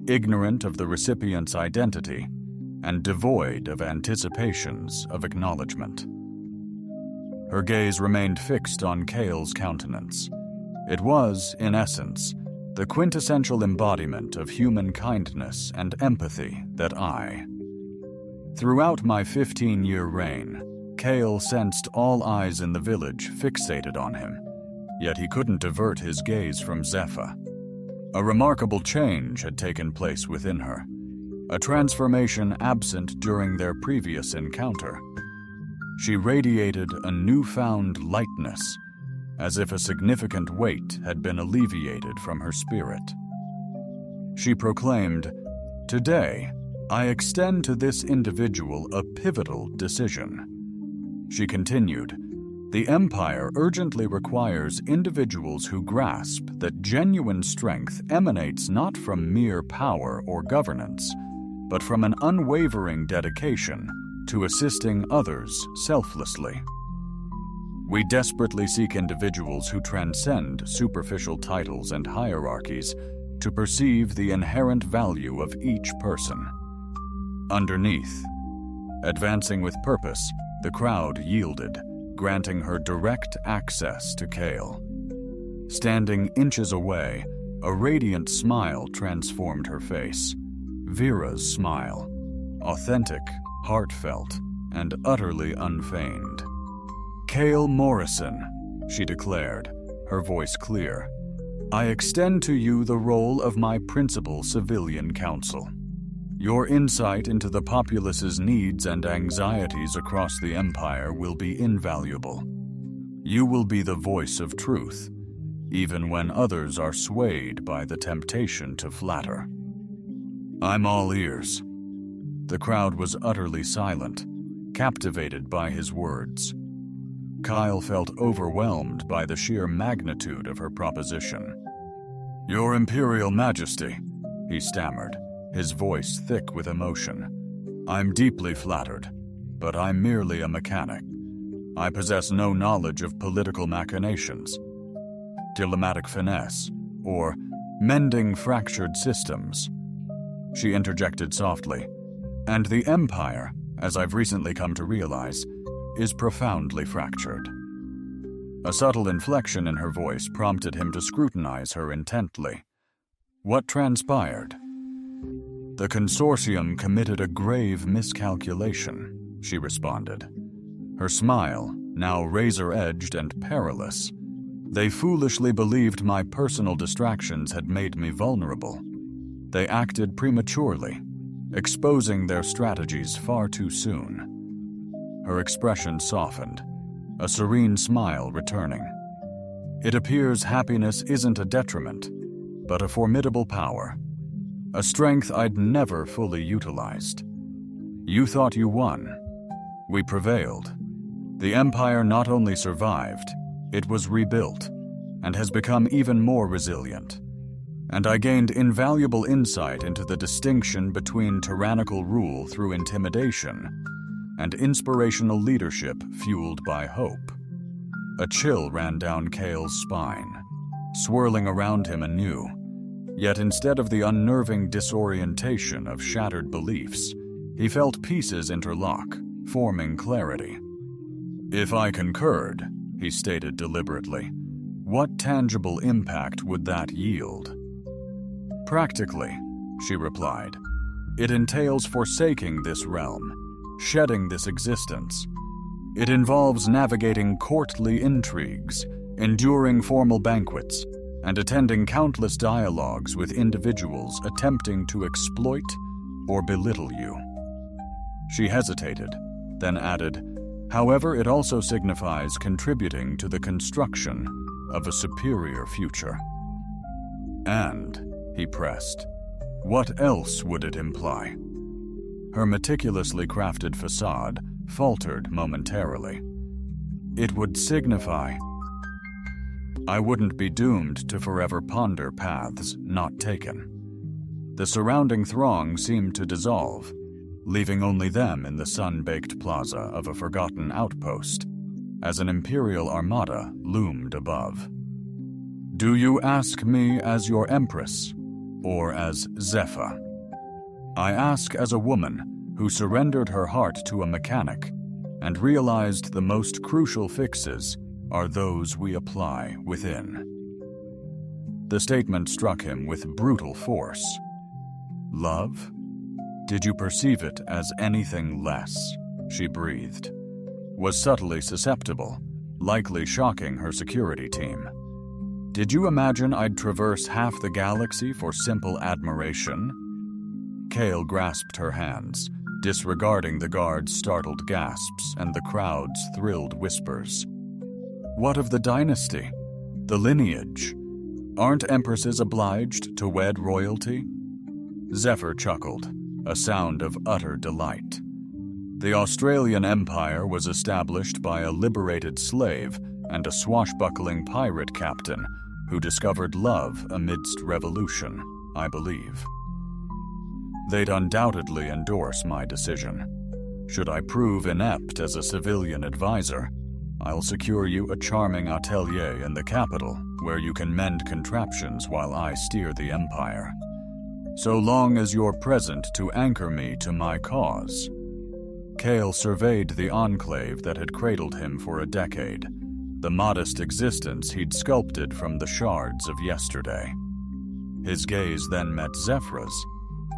ignorant of the recipient's identity, and devoid of anticipations of acknowledgement. Her gaze remained fixed on Kale's countenance. It was, in essence, the quintessential embodiment of human kindness and empathy that I. Throughout my 15-year reign, Kale sensed all eyes in the village fixated on him, yet he couldn't divert his gaze from Zephyr. A remarkable change had taken place within her, a transformation absent during their previous encounter. She radiated a newfound lightness, as if a significant weight had been alleviated from her spirit. She proclaimed, "Today, I extend to this individual a pivotal decision." She continued, "The Empire urgently requires individuals who grasp that genuine strength emanates not from mere power or governance, but from an unwavering dedication to assisting others selflessly. We desperately seek individuals who transcend superficial titles and hierarchies to perceive the inherent value of each person." Underneath, advancing with purpose, the crowd yielded, granting her direct access to Kale. Standing inches away, a radiant smile transformed her face. Vera's smile, authentic, heartfelt, and utterly unfeigned. "Kale Morrison," she declared, her voice clear, "I extend to you the role of my principal civilian counsel. Your insight into the populace's needs and anxieties across the Empire will be invaluable. You will be the voice of truth, even when others are swayed by the temptation to flatter." "I'm all ears." The crowd was utterly silent, captivated by his words. Kyle felt overwhelmed by the sheer magnitude of her proposition. "Your Imperial Majesty," he stammered, his voice thick with emotion. "I'm deeply flattered, but I'm merely a mechanic. I possess no knowledge of political machinations, diplomatic finesse, or mending fractured systems." She interjected softly, "And the Empire, as I've recently come to realize, is profoundly fractured." A subtle inflection in her voice prompted him to scrutinize her intently. "What transpired?" "The consortium committed a grave miscalculation," she responded. Her smile, now razor-edged and perilous. "They foolishly believed my personal distractions had made me vulnerable. They acted prematurely, exposing their strategies far too soon." Her expression softened, a serene smile returning. "It appears happiness isn't a detriment, but a formidable power. A strength I'd never fully utilized. You thought you won. We prevailed. The Empire not only survived, it was rebuilt, and has become even more resilient. And I gained invaluable insight into the distinction between tyrannical rule through intimidation and inspirational leadership fueled by hope." A chill ran down Kale's spine. swirling around him anew. Yet instead of the unnerving disorientation of shattered beliefs, he felt pieces interlock, forming clarity. "If I concurred," he stated deliberately, "what tangible impact would that yield?" "Practically," she replied, "it entails forsaking this realm, shedding this existence. It involves navigating courtly intrigues, enduring formal banquets, and attending countless dialogues with individuals attempting to exploit or belittle you." She hesitated, then added, "However, it also signifies contributing to the construction of a superior future." "And," he pressed, "what else would it imply?" Her meticulously crafted facade faltered momentarily. "It would signify I wouldn't be doomed to forever ponder paths not taken." The surrounding throng seemed to dissolve, leaving only them in the sun-baked plaza of a forgotten outpost, as an imperial armada loomed above. "Do you ask me as your empress, or as Zephyr?" "I ask as a woman who surrendered her heart to a mechanic and realized the most crucial fixes are those we apply within." The statement struck him with brutal force. "Love? Did you perceive it as anything less?" she breathed. "Was subtly susceptible, likely shocking her security team. Did you imagine I'd traverse half the galaxy for simple admiration?" Kale grasped her hands, disregarding the guards' startled gasps and the crowd's thrilled whispers. "What of the dynasty? The lineage? Aren't empresses obliged to wed royalty?" Zephyr chuckled, a sound of utter delight. "The Australian Empire was established by a liberated slave and a swashbuckling pirate captain who discovered love amidst revolution, I believe. They'd undoubtedly endorse my decision. Should I prove inept as a civilian advisor, I'll secure you a charming atelier in the capital where you can mend contraptions while I steer the empire. So long as you're present to anchor me to my cause." Kale surveyed the enclave that had cradled him for a decade, the modest existence he'd sculpted from the shards of yesterday. His gaze then met Zephra's,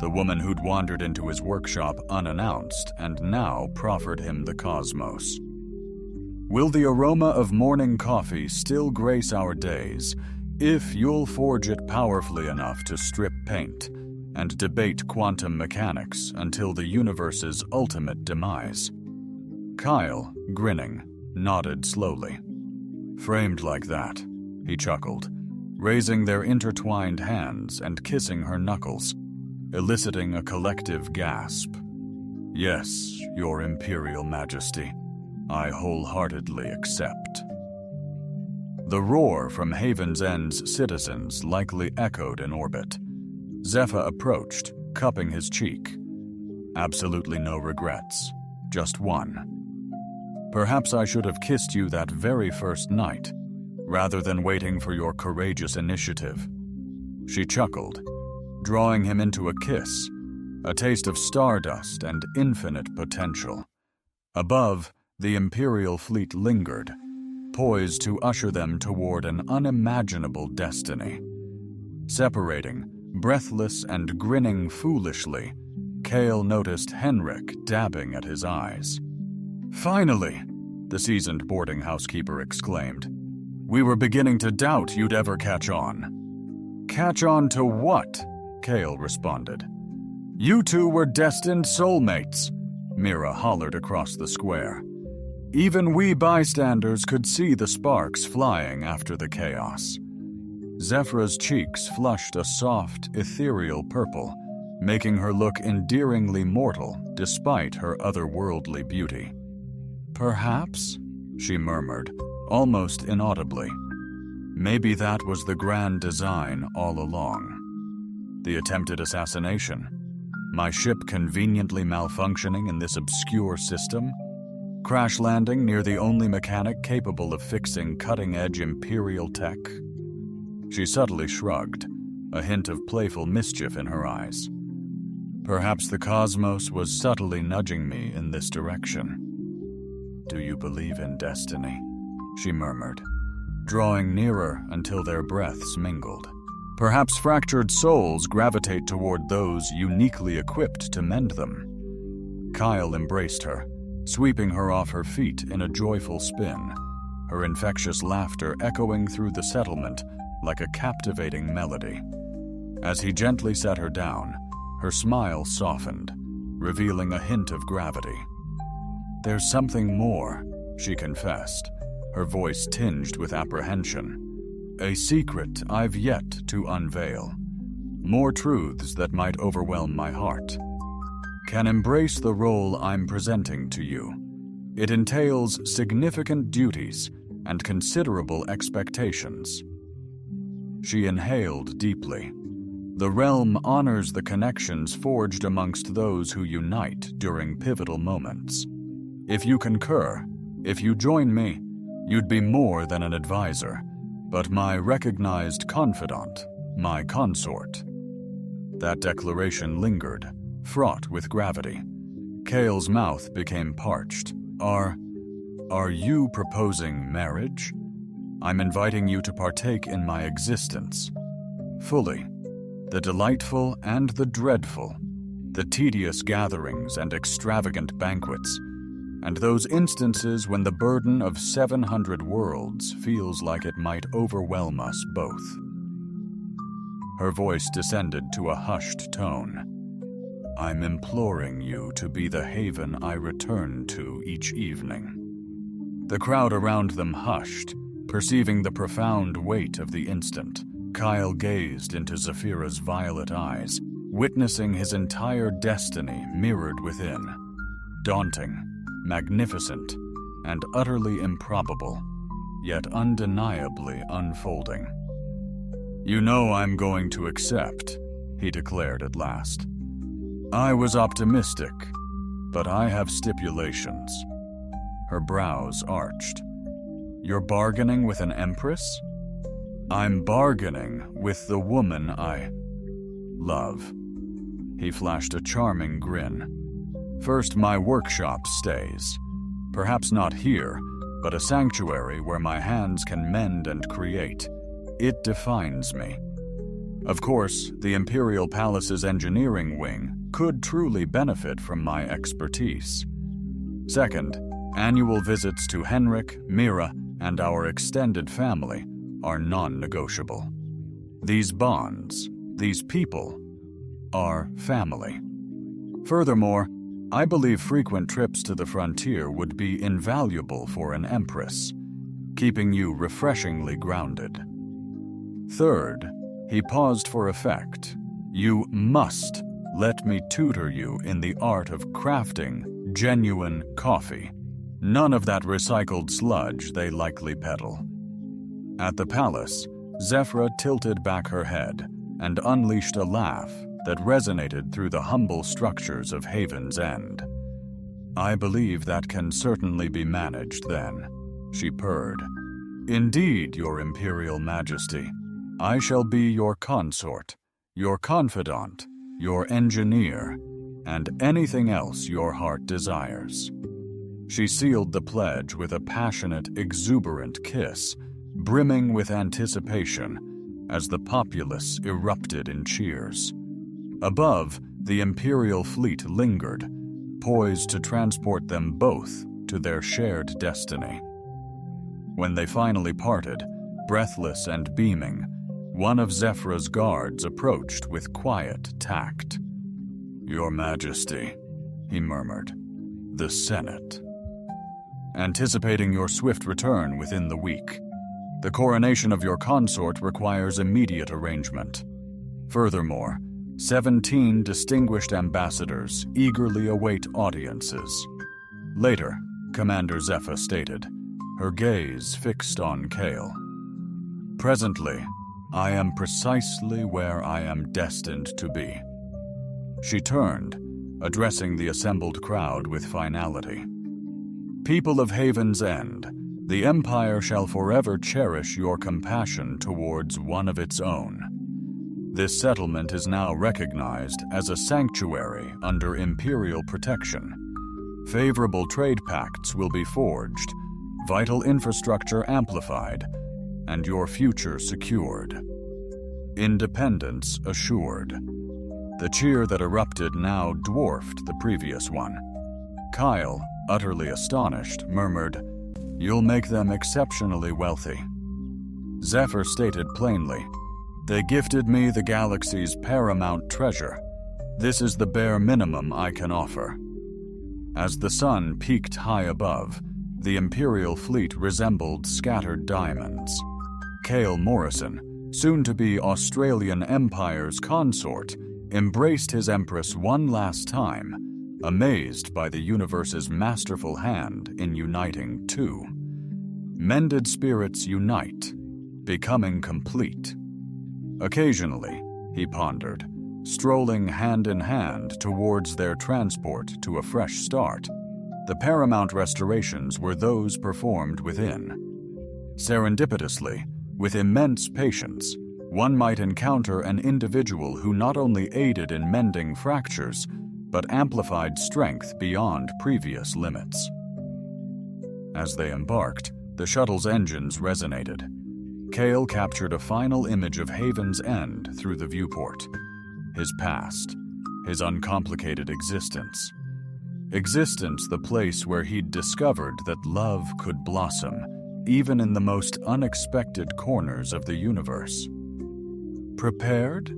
the woman who'd wandered into his workshop unannounced and now proffered him the cosmos. "Will the aroma of morning coffee still grace our days if you'll forge it powerfully enough to strip paint and debate quantum mechanics until the universe's ultimate demise?" Kyle, grinning, nodded slowly. "Framed like that," he chuckled, raising their intertwined hands and kissing her knuckles, eliciting a collective gasp. "Yes, Your Imperial Majesty, I wholeheartedly accept." The roar from Haven's End's citizens likely echoed in orbit. Zephyr approached, cupping his cheek. "Absolutely no regrets, just one. Perhaps I should have kissed you that very first night, rather than waiting for your courageous initiative." She chuckled, drawing him into a kiss, a taste of stardust and infinite potential. Above, the Imperial fleet lingered, poised to usher them toward an unimaginable destiny. Separating, breathless and grinning foolishly, Kale noticed Henrik dabbing at his eyes. "Finally!" the seasoned boarding housekeeper exclaimed. "We were beginning to doubt you'd ever catch on." "Catch on to what?" Kale responded. "You two were destined soulmates," Mira hollered across the square. "Even we bystanders could see the sparks flying after the chaos." Zephra's cheeks flushed a soft, ethereal purple, making her look endearingly mortal despite her otherworldly beauty. "Perhaps," she murmured, almost inaudibly. "Maybe that was the grand design all along. The attempted assassination, my ship conveniently malfunctioning in this obscure system, crash landing near the only mechanic capable of fixing cutting-edge Imperial tech." She subtly shrugged, a hint of playful mischief in her eyes. Perhaps the cosmos was subtly nudging me in this direction. "Do you believe in destiny?" she murmured, drawing nearer until their breaths mingled. "Perhaps fractured souls gravitate toward those uniquely equipped to mend them." Kyle embraced her, sweeping her off her feet in a joyful spin, her infectious laughter echoing through the settlement like a captivating melody. As he gently set her down, her smile softened, revealing a hint of gravity. "There's something more," she confessed, her voice tinged with apprehension. "A secret I've yet to unveil. More truths that might overwhelm my heart. Can embrace the role I'm presenting to you. It entails significant duties and considerable expectations." She inhaled deeply. The realm honors the connections forged amongst those who unite during pivotal moments. If you concur, if you join me, you'd be more than an advisor, but my recognized confidant, my consort. That declaration lingered, fraught with gravity. Kale's mouth became parched. Are you proposing marriage? I'm inviting you to partake in my existence. Fully. The delightful and the dreadful. The tedious gatherings and extravagant banquets. And those instances when the burden of 700 worlds feels like it might overwhelm us both. Her voice descended to a hushed tone. I'm imploring you to be the haven I return to each evening. The crowd around them hushed, perceiving the profound weight of the instant. Kyle gazed into Zephyra's violet eyes, witnessing his entire destiny mirrored within. Daunting, magnificent, and utterly improbable, yet undeniably unfolding. You know I'm going to accept, he declared at last. I was optimistic, but I have stipulations. Her brows arched. You're bargaining with an empress? I'm bargaining with the woman I love. He flashed a charming grin. First, my workshop stays. Perhaps not here, but a sanctuary where my hands can mend and create. It defines me. Of course, the Imperial Palace's engineering wing could truly benefit from my expertise. Second, annual visits to Henrik, Mira, and our extended family are non-negotiable. These bonds, these people, are family. Furthermore, I believe frequent trips to the frontier would be invaluable for an empress, keeping you refreshingly grounded. Third, he paused for effect. You must let me tutor you in the art of crafting genuine coffee. None of that recycled sludge they likely peddle. At the palace, Zephyra tilted back her head and unleashed a laugh that resonated through the humble structures of Haven's End. I believe that can certainly be managed then, she purred. Indeed, your Imperial Majesty, I shall be your consort, your confidant, your engineer, and anything else your heart desires. She sealed the pledge with a passionate, exuberant kiss, brimming with anticipation as the populace erupted in cheers. Above, the Imperial fleet lingered, poised to transport them both to their shared destiny. When they finally parted, breathless and beaming, one of Zephyra's guards approached with quiet tact. Your Majesty, he murmured, the Senate. Anticipating your swift return within the week. The coronation of your consort requires immediate arrangement. Furthermore, 17 distinguished ambassadors eagerly await audiences. Later, Commander Zephyr stated, her gaze fixed on Kale. Presently, I am precisely where I am destined to be. She turned, addressing the assembled crowd with finality. People of Haven's End, The Empire shall forever cherish your compassion towards one of its own. This settlement is now recognized as a sanctuary under Imperial protection. Favorable trade pacts will be forged, vital infrastructure amplified, and your future secured. Independence assured. The cheer that erupted now dwarfed the previous one. Kyle, utterly astonished, murmured, "You'll make them exceptionally wealthy." Zephyr stated plainly, "They gifted me the galaxy's paramount treasure. This is the bare minimum I can offer." As the sun peaked high above, the Imperial fleet resembled scattered diamonds. Cale Morrison, soon-to-be Australian Empire's consort, embraced his Empress one last time, amazed by the universe's masterful hand in uniting two. Mended spirits unite, becoming complete. Occasionally, he pondered, strolling hand in hand towards their transport to a fresh start, the paramount restorations were those performed within. Serendipitously, with immense patience, one might encounter an individual who not only aided in mending fractures, but amplified strength beyond previous limits. As they embarked, the shuttle's engines resonated. Cale captured a final image of Haven's End through the viewport. His past, his uncomplicated existence. Existence, the place where he'd discovered that love could blossom, even in the most unexpected corners of the universe. "Prepared?"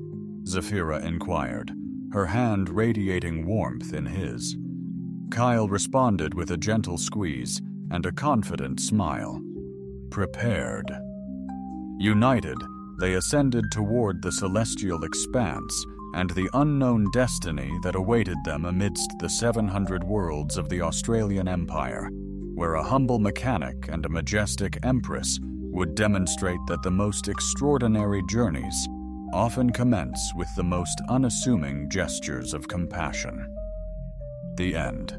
Zephyra inquired, her hand radiating warmth in his. Kyle responded with a gentle squeeze and a confident smile. Prepared. United, they ascended toward the celestial expanse and the unknown destiny that awaited them amidst the 700 worlds of the Australian Empire, where a humble mechanic and a majestic empress would demonstrate that the most extraordinary journeys often commence with the most unassuming gestures of compassion. The end.